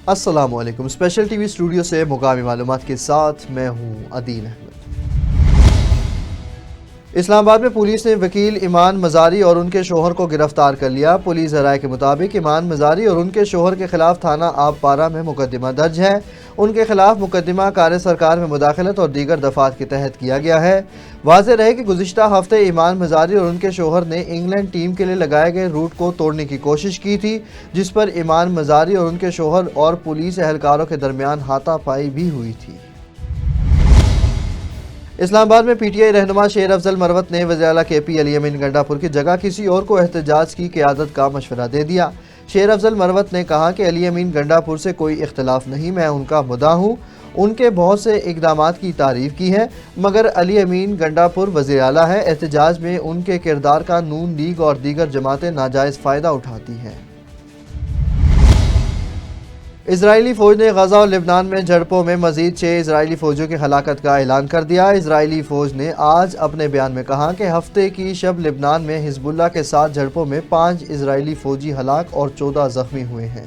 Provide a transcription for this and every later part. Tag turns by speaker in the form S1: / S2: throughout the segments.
S1: السلام علیکم۔ Special T V studio سے مقامی معلومات کے ساتھ میں ہوں عدین احمد۔ اسلام آباد میں پولیس نے وکیل ایمان مزاری اور ان کے شوہر کو گرفتار کر لیا۔ پولیس ذرائع کے مطابق ایمان مزاری اور ان کے شوہر کے خلاف تھانہ آب پارہ میں مقدمہ درج ہے۔ ان کے خلاف مقدمہ کار سرکار میں مداخلت اور دیگر دفعات کے تحت کیا گیا ہے۔ واضح رہے کہ گزشتہ ہفتے ایمان مزاری اور ان کے شوہر نے انگلینڈ ٹیم کے لیے لگائے گئے روٹ کو توڑنے کی کوشش کی تھی، جس پر ایمان مزاری اور ان کے شوہر اور پولیس اہلکاروں کے درمیان ہاتھا پائی بھی ہوئی تھی۔ اسلام آباد میں پی ٹی آئی رہنما شیر افضل مروت نے وزیر اعلیٰ کے پی علی امین گنڈاپور کی جگہ کسی اور کو احتجاج کی قیادت کا مشورہ دے دیا۔ شیر افضل مروت نے کہا کہ علی امین گنڈاپور سے کوئی اختلاف نہیں، میں ان کا مدعا ہوں، ان کے بہت سے اقدامات کی تعریف کی ہے، مگر علی امین گنڈاپور وزیر اعلیٰ ہے، احتجاج میں ان کے کردار کا نون لیگ اور دیگر جماعتیں ناجائز فائدہ اٹھاتی ہیں۔ اسرائیلی فوج نے غزہ اور لبنان میں جھڑپوں میں مزید 6 اسرائیلی فوجیوں کی ہلاکت کا اعلان کر دیا۔ اسرائیلی فوج نے آج اپنے بیان میں کہا کہ ہفتے کی شب لبنان میں حزب اللہ کے ساتھ جھڑپوں میں 5 اسرائیلی فوجی ہلاک اور 14 زخمی ہوئے ہیں۔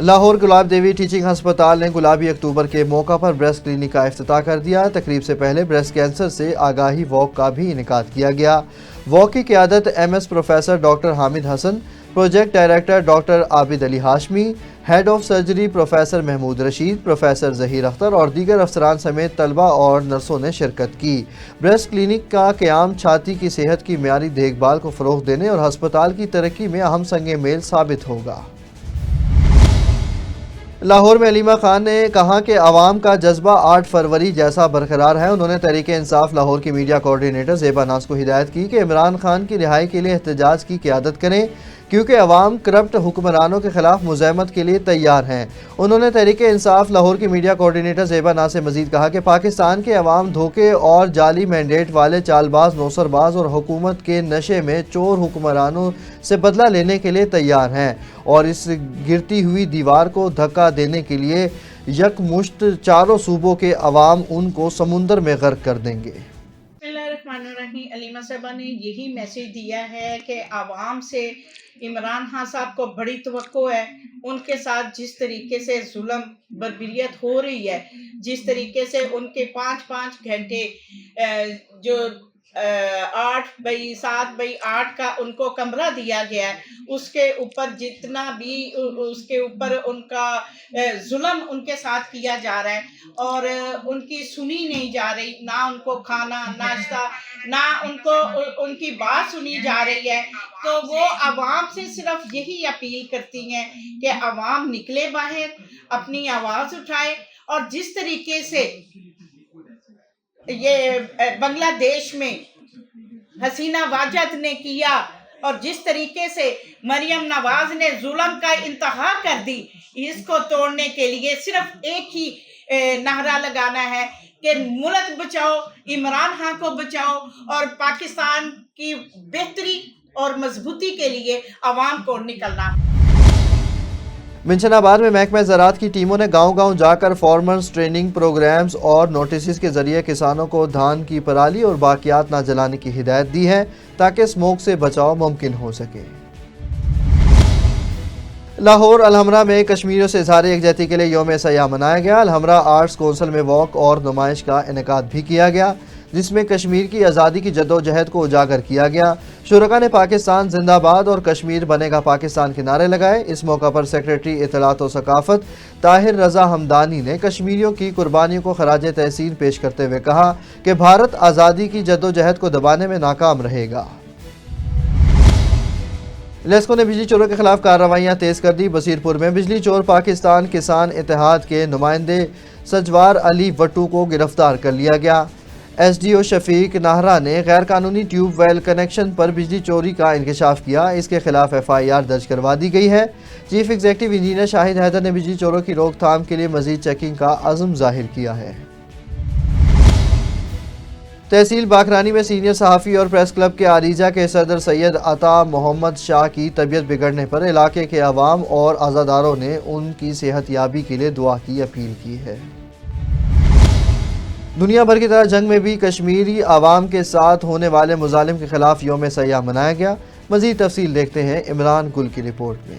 S1: لاہور گلاب دیوی ٹیچنگ ہسپتال نے گلابی اکتوبر کے موقع پر بریسٹ کلینک کا افتتاح کر دیا۔ تقریب سے پہلے بریسٹ کینسر سے آگاہی واک کا بھی انعقاد کیا گیا۔ واک کی قیادت M S professor doctor Hamid Hasan, project director doctor Abid Ali Hashmi, head of surgery professor Mahmood Rashid, professor Zaheer Akhtar اور دیگر افسران سمیت طلبہ اور نرسوں نے شرکت کی۔ بریسٹ کلینک کا قیام چھاتی کی صحت کی معیاری دیکھ بھال کو فروغ دینے اور ہسپتال کی ترقی میں اہم سنگ میل ثابت ہوگا۔ لاہور میں علیمہ خان نے کہا کہ عوام کا جذبہ 8 فروری جیسا برقرار ہے۔ انہوں نے تحریک انصاف لاہور کی میڈیا کوارڈینیٹر زیبا ناز کو ہدایت کی کہ عمران خان کی رہائی کے لیے احتجاج کی قیادت کریں، کیونکہ عوام کرپٹ حکمرانوں کے خلاف مزاحمت کے لیے تیار ہیں۔ انہوں نے تحریک انصاف لاہور کی میڈیا کوارڈینیٹر زیبا ناز سے مزید کہا کہ پاکستان کے عوام دھوکے اور جعلی مینڈیٹ والے چال باز، نوسر باز اور حکومت کے نشے میں چور حکمرانوں سے بدلہ لینے کے لیے تیار ہیں اور اس گرتی ہوئی دیوار کو دھکا دینے کے لیے یکمشت چاروں صوبوں کے عوام ان کو سمندر میں غرق کر دیں گے۔
S2: بسم اللہ الرحمن الرحیم۔ علیمہ صاحبہ نے یہی میسیج دیا ہے کہ عوام سے عمران خان صاحب کو بڑی توقع ہے۔ ان کے ساتھ جس طریقے سے ظلم بربریت ہو رہی ہے، جس طریقے سے ان کے 5 گھنٹے جو 8x7x8 کا ان کو کمرہ دیا گیا ہے، اس کے اوپر جتنا بھی اس کے اوپر ان کا ظلم ان کے ساتھ کیا جا رہا ہے اور ان کی سنی نہیں جا رہی، نہ ان کو کھانا ناشتہ، نہ ان کو ان کی بات سنی جا رہی ہے، تو وہ عوام سے صرف یہی اپیل کرتی ہیں کہ عوام نکلے باہر، اپنی آواز اٹھائے اور جس طریقے سے یہ بنگلہ دیش میں حسینہ واجد نے کیا اور جس طریقے سے مریم نواز نے ظلم کا انتہا کر دی، اس کو توڑنے کے لیے صرف ایک ہی نعرہ لگانا ہے کہ ملک بچاؤ، عمران خان کو بچاؤ اور پاکستان کی بہتری اور مضبوطی کے لیے عوام کو نکلنا۔
S1: منشن آباد میں محکمہ زراعت کی ٹیموں نے گاؤں گاؤں جا کر فارمرز ٹریننگ پروگرامز اور نوٹسز کے ذریعے کسانوں کو دھان کی پرالی اور باقیات نہ جلانے کی ہدایت دی ہے تاکہ اسموک سے بچاؤ ممکن ہو سکے۔ لاہور الحمرہ میں کشمیریوں سے اظہار یکجہتی کے لیے یوم سیاح منایا گیا۔ الحمرہ آرٹس کونسل میں واک اور نمائش کا انعقاد بھی کیا گیا، جس میں کشمیر کی آزادی کی جدوجہد کو اجاگر کیا گیا۔ شرکاء نے پاکستان زندہ باد اور کشمیر بنے گا پاکستان کے نعرے لگائے۔ اس موقع پر سیکریٹری اطلاعات و ثقافت طاہر رضا ہمدانی نے کشمیریوں کی قربانیوں کو خراج تحسین پیش کرتے ہوئے کہا کہ بھارت آزادی کی جدوجہد کو دبانے میں ناکام رہے گا۔ لیسکو نے بجلی چوروں کے خلاف کارروائیاں تیز کر دی۔ بصیرپور میں بجلی چور پاکستان کسان اتحاد کے نمائندے سجوار علی وٹو کو گرفتار کر لیا گیا۔ ایس ڈی او شفیق ناہرا نے غیر قانونی ٹیوب ویل کنیکشن پر بجلی چوری کا انکشاف کیا، اس کے خلاف ایف آئی آر درج کروا دی گئی ہے۔ چیف ایگزیکٹو انجینئر شاہد حیدر نے بجلی چوروں کی روک تھام کے لیے مزید چیکنگ کا عزم ظاہر کیا ہے۔ تحصیل باکرانی میں سینئر صحافی اور پریس کلب کے عریضہ کے صدر سید عطا محمد شاہ کی طبیعت بگڑنے پر علاقے کے عوام اور عزاداروں نے ان کی صحت یابی کے لیے دعا کی اپیل کی ہے۔ دنیا بھر کی طرح جنگ میں بھی کشمیری عوام کے ساتھ ہونے والے مظالم کے خلاف یوم سیاح منایا گیا۔ مزید تفصیل دیکھتے ہیں عمران گل کی رپورٹ میں۔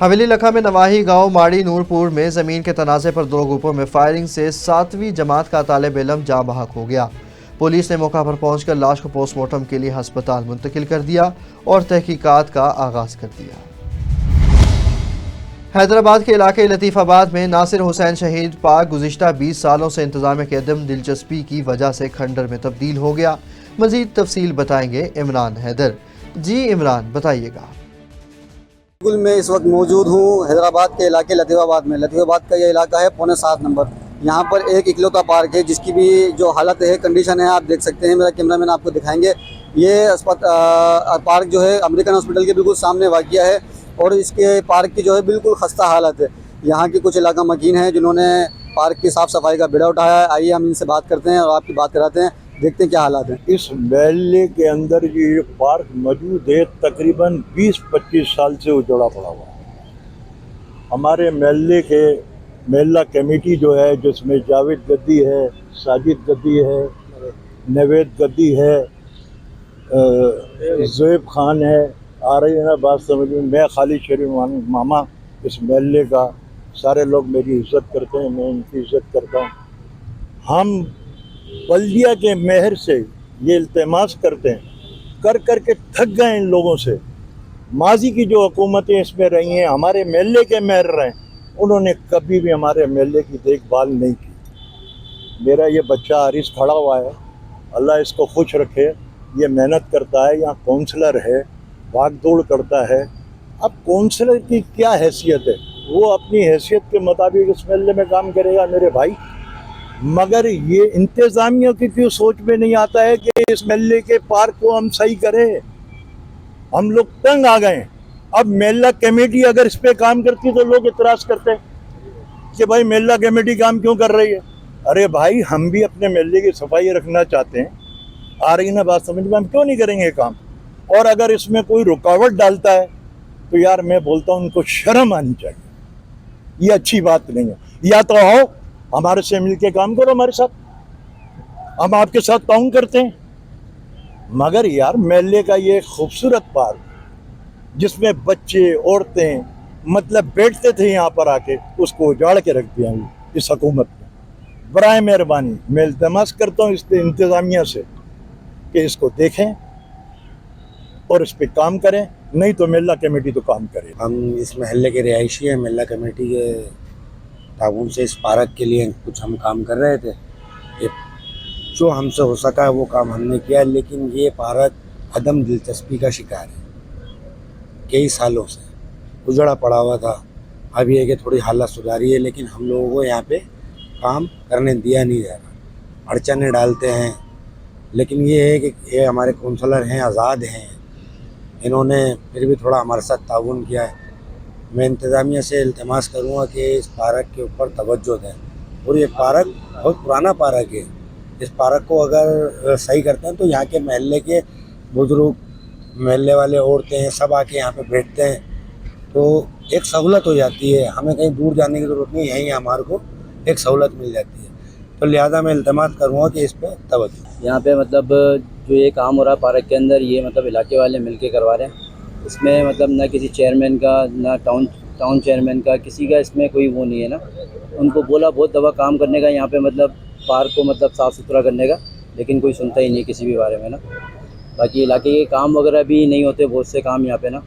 S1: حویلی لکھا میں نواحی گاؤں ماڑی نورپور میں زمین کے تنازع پر 2 گروپوں میں فائرنگ سے 7ویں جماعت کا طالب علم جاں بحق ہو گیا۔ پولیس نے موقع پر پہنچ کر لاش کو پوسٹ مارٹم کے لیے ہسپتال منتقل کر دیا اور تحقیقات کا آغاز کر دیا۔ حیدرآباد کے علاقے لطیف آباد میں ناصر حسین شہید پارک گزشتہ 20 سالوں سے انتظامیہ کی عدم دلچسپی کی وجہ سے کھنڈر میں تبدیل ہو گیا۔ مزید تفصیل بتائیں گے عمران حیدر۔ جی عمران بتائیے گا۔
S3: بالکل میں اس وقت موجود ہوں حیدرآباد کے علاقے لطیف آباد میں۔ لطیف آباد کا یہ علاقہ ہے 7.25 نمبر۔ یہاں پر ایک اکلوتا پارک ہے جس کی بھی جو حالت ہے کنڈیشن ہے آپ دیکھ سکتے ہیں، میرا کیمرہ مین آپ کو دکھائیں گے۔ یہ پارک جو ہے امریکن ہاسپٹل کے بالکل سامنے واقع ہے اور اس کے پارک کی جو ہے بالکل خستہ حالت ہے۔ یہاں کے کچھ علاقہ مکین ہیں جنہوں نے پارک کی صاف صفائی کا بیڑا اٹھایا ہے۔ آئیے ہم ان سے بات کرتے ہیں اور آپ کی بات کراتے ہیں، دیکھتے ہیں کیا حالات ہیں۔
S4: اس محلے کے اندر یہ پارک موجود ہے، تقریباً 20-25 سال سے اجڑا پڑا ہوا ہے۔ ہمارے محلے کے محلہ کمیٹی جو ہے، جس میں جاوید گدی ہے، ساجد گدی ہے، نوید گدی ہے، زویب خان ہے، آ رہی ہے نا بات سمجھ میں خالد شریف ماما اس محلے کا، سارے لوگ میری عزت کرتے ہیں، میں ان کی عزت کرتا ہوں۔ ہم بلدیہ کے مہر سے یہ التماس کرتے ہیں، کر کے تھک گئے ان لوگوں سے۔ ماضی کی جو حکومتیں اس میں رہی ہیں، ہمارے محلے کے مہر رہے، انہوں نے کبھی بھی ہمارے محلے کی دیکھ بھال نہیں کی۔ میرا یہ بچہ عارض کھڑا ہوا ہے، اللہ اس کو خوش رکھے، یہ محنت کرتا ہے، یہاں کونسلر ہے، بھاگ دوڑ کرتا ہے۔ اب کونسلر کی کیا حیثیت ہے؟ وہ اپنی حیثیت کے مطابق اس محلے میں کام کرے گا میرے بھائی، مگر یہ انتظامیہ کی کیوں سوچ میں نہیں آتا ہے کہ اس محلے کے پارک کو ہم صحیح کریں؟ ہم لوگ تنگ آ گئے ہیں۔ اب محلہ کمیٹی اگر اس پہ کام کرتی تو لوگ اعتراض کرتے کہ بھائی محلہ کمیٹی کام کیوں کر رہی ہے؟ ارے بھائی ہم بھی اپنے محلے کی صفائی رکھنا چاہتے ہیں، آ رہی نا بات سمجھ میں، ہم کیوں نہیں کریں گے کام؟ اور اگر اس میں کوئی رکاوٹ ڈالتا ہے تو یار میں بولتا ہوں ان کو شرم آنی چاہیے، یہ اچھی بات نہیں ہے۔ یا تو آؤ ہمارے سے مل کے کام کرو، ہمارے ساتھ، ہم آپ کے ساتھ تعاون کرتے ہیں۔ مگر یار محلے کا یہ خوبصورت پارک جس میں بچے عورتیں مطلب بیٹھتے تھے یہاں پر آ کے، اس کو اجاڑ کے رکھ دیا اس حکومت نے۔ برائے مہربانی میں التماس کرتا ہوں اس انتظامیہ سے کہ اس کو دیکھیں اور اس پہ کام کریں، نہیں تو محلہ کمیٹی تو کام کرے۔
S5: ہم اس محلے کے رہائشی ہیں، محلہ کمیٹی کے تعاون سے اس پارک کے لیے کچھ ہم کام کر رہے تھے، جو ہم سے ہو سکا وہ کام ہم نے کیا، لیکن یہ پارک عدم دلچسپی کا شکار ہے، کئی سالوں سے اجڑا پڑا ہوا تھا۔ اب یہ کہ تھوڑی حالت سدھاری ہے، لیکن ہم لوگوں کو یہاں پہ کام کرنے دیا نہیں جا رہا، اڑچنیں ڈالتے ہیں۔ لیکن یہ ہے کہ یہ ہمارے کونسلر ہیں، آزاد ہیں، انہوں نے پھر بھی تھوڑا ہمارے ساتھ تعاون کیا ہے۔ میں انتظامیہ سے التماس کروں گا کہ اس پارک کے اوپر توجہ دیں، اور یہ پارک بہت پرانا پارک ہے، اس پارک کو اگر صحیح کرتے ہیں تو یہاں کے محلے کے بزرگ، محلے والے عورتیں سب آ کے یہاں پہ بیٹھتے ہیں، تو ایک سہولت ہو جاتی ہے، ہمیں کہیں دور جانے کی ضرورت نہیں، یہیں ہمارے کو ایک سہولت مل جاتی ہے۔ تو لہٰذا میں التماس کروں گا کہ اس پہ توجہ۔
S6: یہاں پہ مطلب جو یہ کام ہو رہا ہے پارک کے اندر، یہ مطلب علاقے والے مل کے کروا رہے ہیں۔ اس میں مطلب نہ کسی چیئرمین کا، نہ ٹاؤن چیئرمین کا، کسی کا اس میں کوئی وہ نہیں ہے نا۔ ان کو بولا بہت دفعہ کام کرنے کا یہاں پہ، مطلب پارک کو مطلب صاف ستھرا کرنے کا، لیکن کوئی سنتا ہی نہیں کسی بھی بارے میں نا۔ باقی علاقے کے کام وغیرہ بھی نہیں ہوتے، بہت سے کام یہاں پہ نا،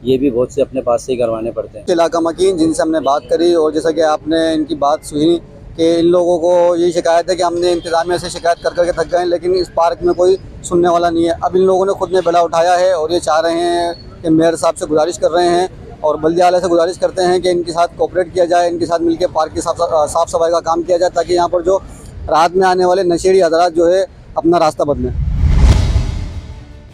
S6: یہ بھی بہت سے اپنے پاس سے ہی کروانے پڑتے ہیں۔
S3: علاقہ مکین جن سے ہم نے بات کری، اور جیسا کہ آپ نے ان کی بات سنی کہ ان لوگوں کو یہی شکایت ہے کہ ہم نے انتظامیہ سے شکایت کر کے تھک گئے ہیں، لیکن اس پارک میں کوئی سننے والا نہیں ہے۔ اب ان لوگوں نے خود نے بیڑا اٹھایا ہے اور یہ چاہ رہے ہیں کہ میئر صاحب سے گزارش کر رہے ہیں اور بلدیہ والے سے گزارش کرتے ہیں کہ ان کے ساتھ کوپریٹ کیا جائے، ان کے ساتھ مل کے پارک کی صاف صفائی کا کام کیا جائے، تاکہ یہاں پر جو رات میں آنے والے نشیڑی حضرات جو ہے اپنا راستہ بدلیں۔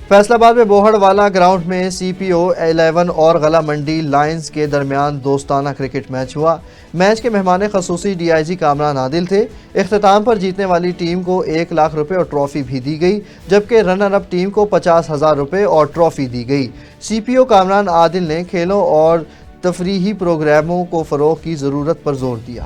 S1: فیصل آباد میں بوہڑ والا گراؤنڈ میں سی پی او 11 اور غلہ منڈی لائنز کے درمیان دوستانہ کرکٹ میچ ہوا۔ میچ کے مہمان خصوصی ڈی آئی جی کامران عادل تھے۔ اختتام پر جیتنے والی ٹیم کو 1 لاکھ روپے اور ٹرافی بھی دی گئی، جبکہ رنر اپ ٹیم کو 50,000 روپے اور ٹرافی دی گئی۔ سی پی او کامران عادل نے کھیلوں اور تفریحی پروگراموں کو فروغ کی ضرورت پر زور دیا۔